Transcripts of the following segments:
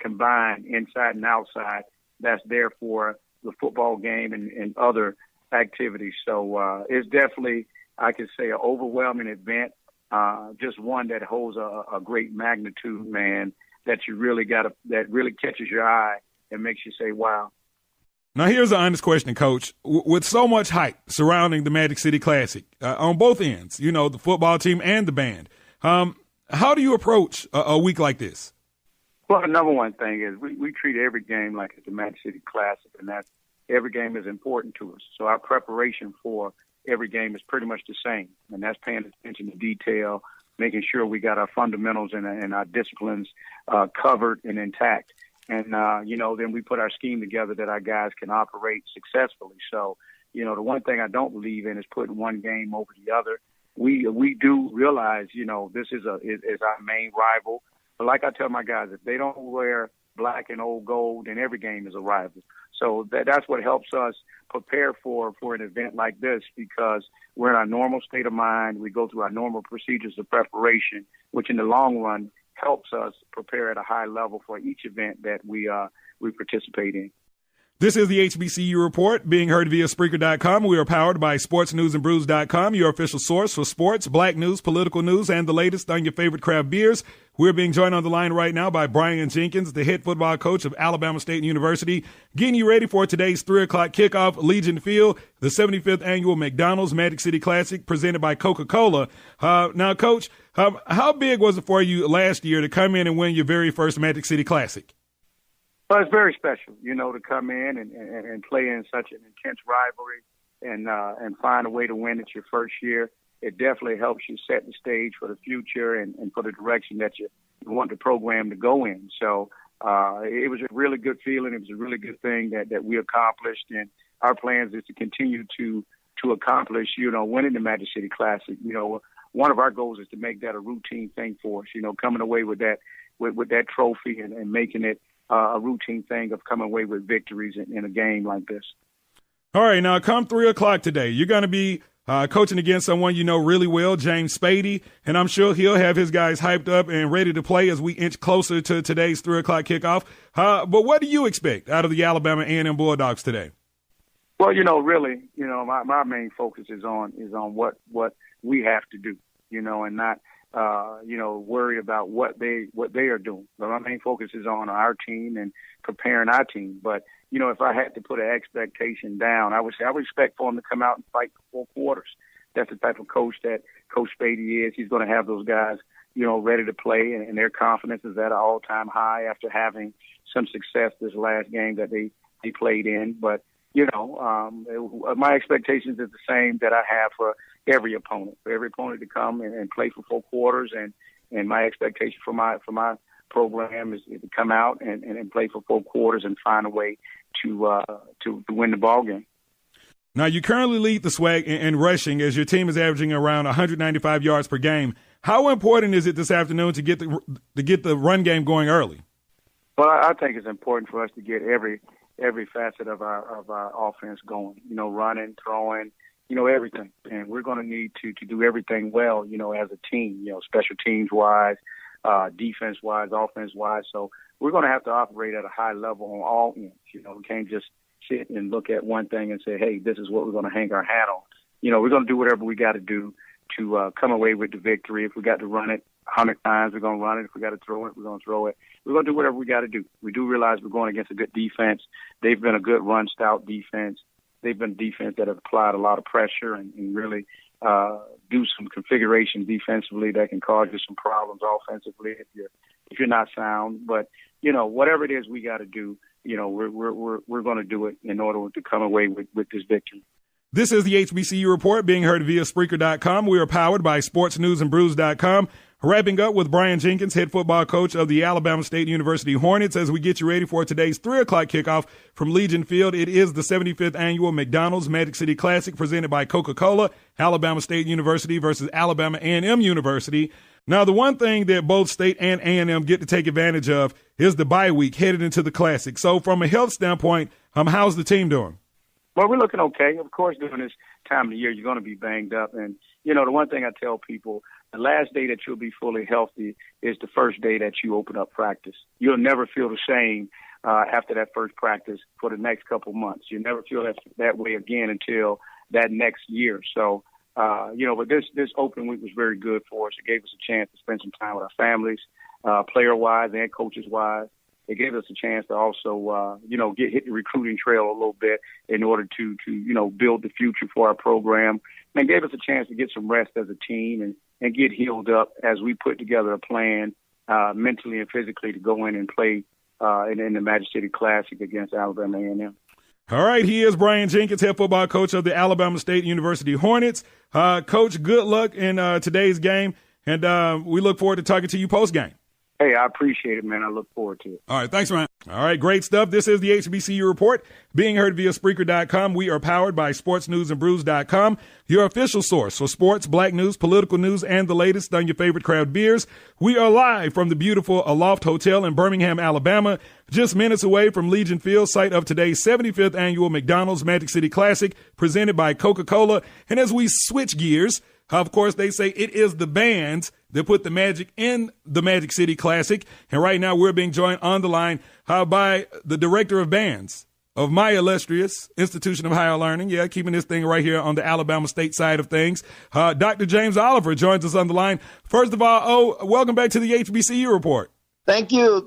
combined inside and outside that's there for the football game and other activities. So it's definitely, I could say, an overwhelming event, just one that holds a great magnitude, man, that you really that really catches your eye and makes you say, wow. Now, here's an honest question, Coach. With so much hype surrounding the Magic City Classic on both ends, you know, the football team and the band, how do you approach a week like this? Well, the number one thing is we treat every game like it's a Magic City Classic, and that's every game is important to us. So our preparation for every game is pretty much the same, and that's paying attention to detail, making sure we got our fundamentals and our disciplines covered and intact. And, then we put our scheme together that our guys can operate successfully. So, the one thing I don't believe in is putting one game over the other. We do realize, this is our main rival. But like I tell my guys, if they don't wear black and old gold, then every game is a rival. So that's what helps us prepare for an event like this, because we're in our normal state of mind. We go through our normal procedures of preparation, which in the long run helps us prepare at a high level for each event that we participate in. This is the HBCU Report, being heard via Spreaker.com. We are powered by SportsNewsAndBrews.com, your official source for sports, black news, political news, and the latest on your favorite craft beers. We're being joined on the line right now by Brian Jenkins, the head football coach of Alabama State University, getting you ready for today's 3 o'clock kickoff, Legion Field, the 75th annual McDonald's Magic City Classic presented by Coca-Cola. Now, Coach, how big was it for you last year to come in and win your very first Magic City Classic? Well, it's very special, to come in and play in such an intense rivalry and find a way to win it your first year. It definitely helps you set the stage for the future and for the direction that you want the program to go in. So it was a really good feeling. It was a really good thing that we accomplished, and our plans is to continue to accomplish, winning the Magic City Classic. One of our goals is to make that a routine thing for us, coming away with that trophy and making it a routine thing of coming away with victories in a game like this. All right, now come 3 o'clock today, you're going to be coaching against someone you know really well, James Spady, and I'm sure he'll have his guys hyped up and ready to play as we inch closer to today's 3 o'clock kickoff. But what do you expect out of the Alabama-A&M Bulldogs today? Well, really, my main focus is on what we have to do, and not worry about what they are doing. But my main focus is on our team and preparing our team. But, if I had to put an expectation down, I would expect for him to come out and fight for 4 quarters. That's the type of coach that Coach Spady is. He's going to have those guys, ready to play, and their confidence is at an all-time high after having some success this last game that they played in. But, my expectations is the same that I have for every opponent to come and play for 4 quarters. And my expectation for my program is to come out and play for 4 quarters and find a way to win the ball game. Now, you currently lead the SWAC in rushing as your team is averaging around 195 yards per game. How important is it this afternoon to get the run game going early? Well, I think it's important for us to get every facet of our offense going, running, throwing, everything. And we're going to need to do everything well, as a team, special teams wise, defense wise, offense wise. So we're going to have to operate at a high level on all ends. We can't just sit and look at one thing and say, hey, this is what we're going to hang our hat on. We're going to do whatever we got to do to come away with the victory. If we got to run it 100 times, we're going to run it. If we got to throw it, we're going to throw it. We're going to do whatever we got to do. We do realize we're going against a good defense. They've been a good run-stout defense. They've been a defense that have applied a lot of pressure and really do some configuration defensively that can cause you some problems offensively if you're not sound. But whatever it is we got to do, we're going to do it in order to come away with this victory. This is the HBCU Report, being heard via Spreaker.com. We are powered by SportsNewsAndBrews.com. Wrapping up with Brian Jenkins, head football coach of the Alabama State University Hornets, as we get you ready for today's 3 o'clock kickoff from Legion Field. It is the 75th annual McDonald's Magic City Classic presented by Coca-Cola, Alabama State University versus Alabama-A&M University. Now, the one thing that both State and A&M get to take advantage of is the bye week headed into the Classic. So from a health standpoint, how's the team doing? Well, we're looking okay. Of course, during this time of the year, you're going to be banged up. And, the one thing I tell people, the last day that you'll be fully healthy is the first day that you open up practice. You'll never feel the same after that first practice for the next couple months. You'll never feel that way again until that next year. So, but this opening week was very good for us. It gave us a chance to spend some time with our families, player-wise and coaches-wise. It gave us a chance to also, hit the recruiting trail a little bit in order to build the future for our program. And it gave us a chance to get some rest as a team and get healed up as we put together a plan mentally and physically to go in and play in the Magic City Classic against Alabama-A&M. All right, he is Brian Jenkins, head football coach of the Alabama State University Hornets. Coach, good luck in today's game, and we look forward to talking to you post-game. Hey, I appreciate it, man. I look forward to it. All right, thanks, man. All right, great stuff. This is the HBCU Report, being heard via Spreaker.com. We are powered by SportsNewsAndBrews.com, your official source for sports, black news, political news, and the latest on your favorite craft beers. We are live from the beautiful Aloft Hotel in Birmingham, Alabama, just minutes away from Legion Field, site of today's 75th annual McDonald's Magic City Classic, presented by Coca-Cola. And as we switch gears, of course, they say it is the bands that put the magic in the Magic City Classic. And right now we're being joined on the line by the director of bands of my illustrious institution of higher learning. Yeah, keeping this thing right here on the Alabama State side of things. Dr. James Oliver joins us on the line. First of all, welcome back to the HBCU Report. Thank you,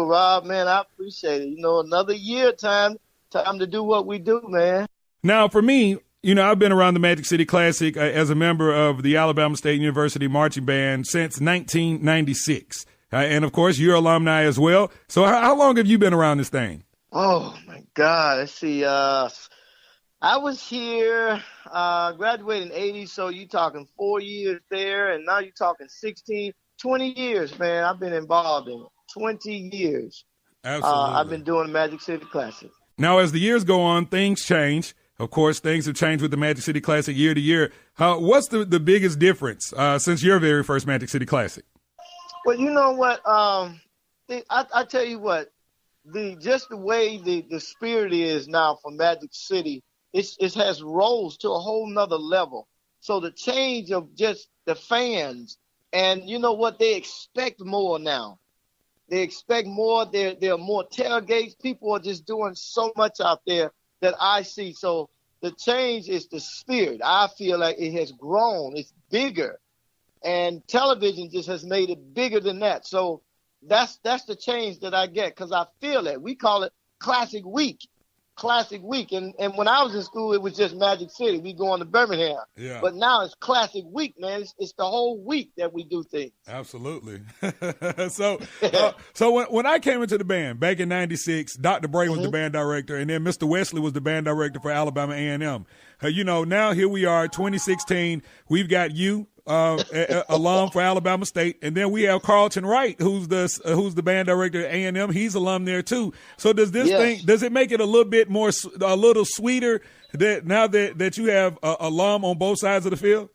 Rob, man. I appreciate it. Another year, time to do what we do, man. Now, for me, I've been around the Magic City Classic as a member of the Alabama State University Marching Band since 1996. And, of course, you're alumni as well. So how long have you been around this thing? Oh, my God. Let's see. I was here, graduated in 80, so you're talking 4 years there, and now you're talking 16, 20 years, man. I've been involved in it. 20 years. Absolutely. I've been doing the Magic City Classic. Now, as the years go on, things change. Of course, things have changed with the Magic City Classic year to year. What's the biggest difference since your very first Magic City Classic? Well, you know what? I tell you what, just the way the spirit is now for Magic City, it has rose to a whole nother level. So the change of just the fans, and you know what? They expect more now. They expect more. There are more tailgates. People are just doing so much out there that I see. So the change is the spirit. I feel like it has grown. It's bigger. And television just has made it bigger than that. So that's the change that I get, because I feel it. We call it Classic Week. And when I was in school, it was just Magic City. We going to Birmingham. Yeah. But now it's Classic Week, man. It's the whole week that we do things. Absolutely. So when I came into the band back in 96, Dr. Bray was the band director, and then Mr. Wesley was the band director for Alabama A&M. Now here we are, 2016. We've got you, alum for Alabama State, and then we have Carlton Wright, who's the band director at A&M. He's alum there too. So does this thing, does it make it a little sweeter that now that you have alum on both sides of the field?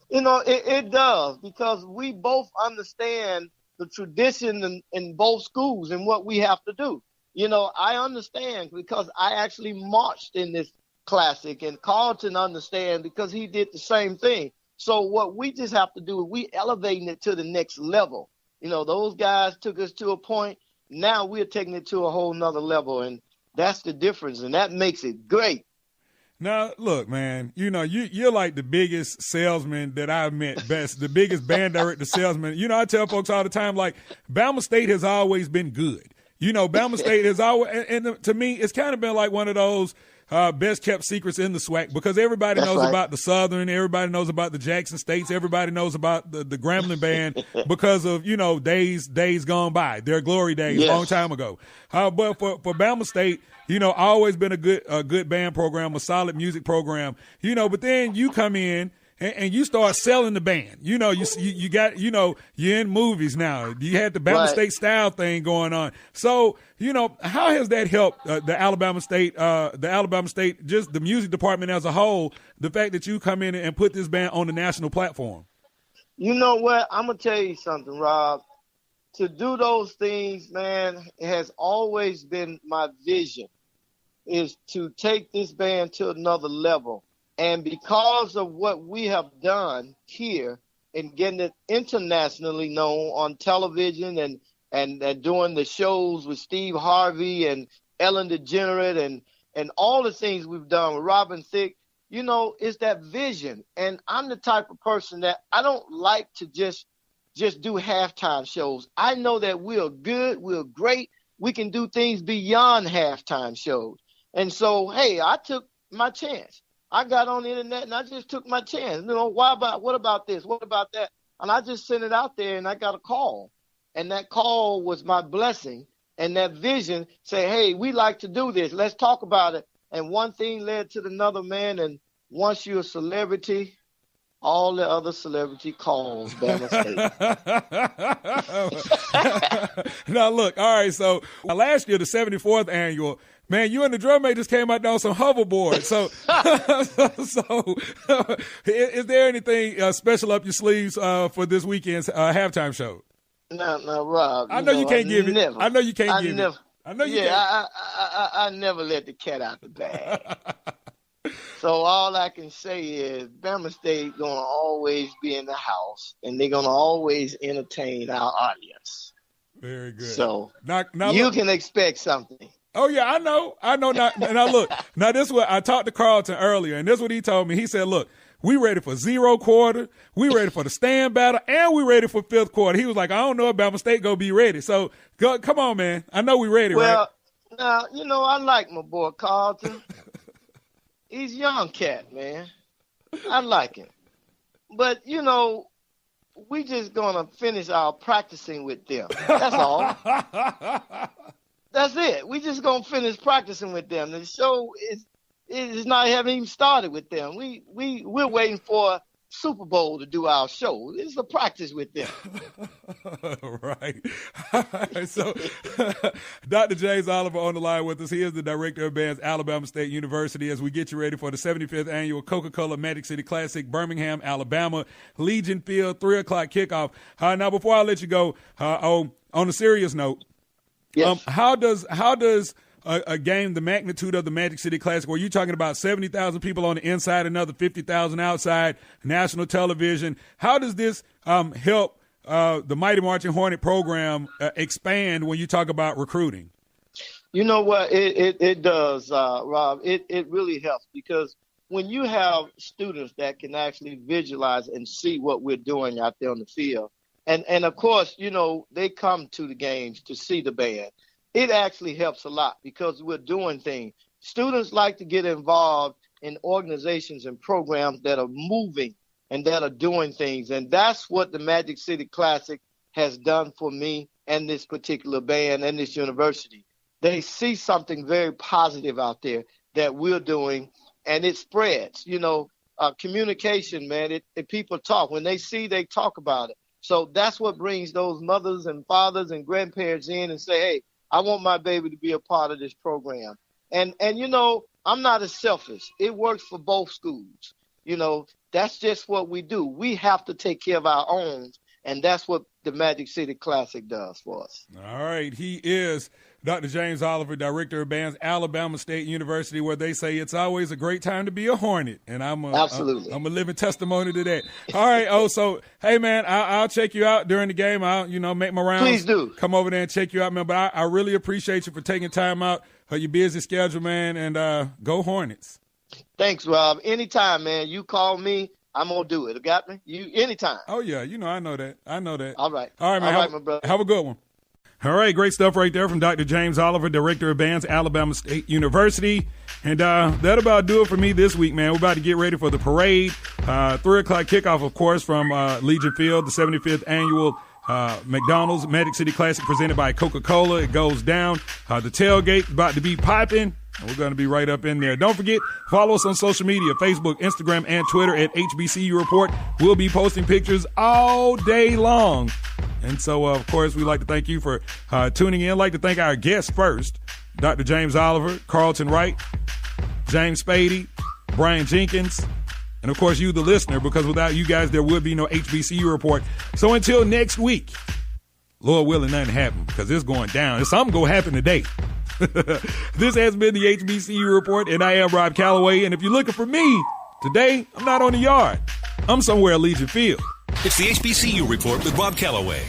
It does, because we both understand the tradition in both schools and what we have to do. I understand because I actually marched in this classic, and Carlton understands because he did the same thing. So what we just have to do is we elevating it to the next level. Those guys took us to a point. Now we're taking it to a whole nother level, and that's the difference, and that makes it great. Now, look, man, you're like the biggest salesman that I've met, the biggest band director salesman. I tell folks all the time, like, Bama State has always been good. Bama State has always, and to me, it's kind of been like one of those best kept secrets in the SWAC, because everybody knows about the Southern, everybody knows about the Jackson States, everybody knows about the Grambling Band because of days gone by, their glory days, long time ago. But for Bama State, always been a good band program, a solid music program. But then you come in and you start selling the band. You got, you're in movies now. You had the Bama State style thing going on. So, how has that helped the Alabama State, just the music department as a whole, the fact that you come in and put this band on the national platform? You know what? I'm going to tell you something, Rob. To do those things, man, it has always been my vision, is to take this band to another level. And because of what we have done here, and getting it internationally known on television and doing the shows with Steve Harvey and Ellen DeGeneres and all the things we've done with Robin Thicke, you know, it's that vision. And I'm the type of person that I don't like to just do halftime shows. I know that we're good, we're great, we can do things beyond halftime shows. And so, hey, I took my chance. I got on the internet and I just took my chance. You know, what about this? What about that? And I just sent it out there and I got a call. And that call was my blessing. And that vision say, hey, we like to do this. Let's talk about it. And one thing led to another, man. And once you're a celebrity, all the other celebrity calls Bama State. Now, look, all right, so last year, the 74th annual, man, you and the drum mate just came out there on some hoverboards. So, is there anything special up your sleeves for this weekend's halftime show? No, Rob. I know you can't give it. I know you can't give it. I know you can't. I never let the cat out the bag. So all I can say is Bama State going to always be in the house, and they're going to always entertain our audience. Very good. So now you can expect something. Oh, yeah, I know. Now, look, now this is what I talked to Carlton earlier, and this is what he told me. He said, look, we ready for zero quarter, we ready for the stand battle, and we ready for fifth quarter. He was like, I don't know if Bama State going to be ready. So, come on, man. I know we ready, right? Well, now, you know, I like my boy Carlton. He's a young cat, man. I like him. But, you know, we just going to finish our practicing with them. That's all. That's it. We just going to finish practicing with them. The show is not haven't even started with them. We're waiting for Super Bowl to do our show. It's a practice with them. Right. So, Dr. James Oliver on the line with us. He is the director of bands, Alabama State University, as we get you ready for the 75th annual Coca-Cola Magic City Classic, Birmingham, Alabama, Legion Field, 3 o'clock kickoff. Now, before I let you go, on a serious note, yes. How does a game the magnitude of the Magic City Classic, where you're talking about 70,000 people on the inside, another 50,000 outside, national television, how does this help the Mighty Marching Hornet program expand when you talk about recruiting? You know what? It does, Rob. It really helps, because when you have students that can actually visualize and see what we're doing out there on the field, and of course, you know, they come to the games to see the band. It actually helps a lot because we're doing things. Students like to get involved in organizations and programs that are moving and that are doing things. And that's what the Magic City Classic has done for me and this particular band and this university. They see something very positive out there that we're doing, and it spreads. You know, communication, man, people talk. When they see, they talk about it. So that's what brings those mothers and fathers and grandparents in and say, hey, I want my baby to be a part of this program. And you know, I'm not as selfish. It works for both schools. You know, that's just what we do. We have to take care of our own, and that's what the Magic City Classic does for us. All right. He is Dr. James Oliver, director of bands, Alabama State University, where they say it's always a great time to be a Hornet. And I'm a living testimony to that. All right. So, hey, man, I'll check you out during the game. I'll, make my rounds. Please do. Come over there and check you out, man. But I really appreciate you for taking time out of your busy schedule, man, and go Hornets. Thanks, Rob. Anytime, man. You call me, I'm going to do it. Got me? You anytime. Oh, yeah. I know that. All right. All right, man. All right, my brother. Have a good one. All right, great stuff right there from Dr. James Oliver, director of bands, Alabama State University. And that'll about do it for me this week, man. We're about to get ready for the parade. 3 o'clock kickoff, of course, from Legion Field, the 75th annual McDonald's Magic City Classic presented by Coca-Cola. It goes down. The tailgate about to be popping. We're going to be right up in there. Don't forget, follow us on social media, Facebook, Instagram, and Twitter at HBCU Report. We'll be posting pictures all day long. And so, of course, we'd like to thank you for tuning in. I'd like to thank our guests first, Dr. James Oliver, Carlton Wright, James Spady, Brian Jenkins, and, of course, you, the listener, because without you guys, there would be no HBCU Report. So until next week, Lord willing, nothing happen, because it's going down. Something going to happen today. This has been the HBCU Report, and I am Rob Calloway. And if you're looking for me, today I'm not on the yard. I'm somewhere at Legion Field. It's the HBCU Report with Rob Calloway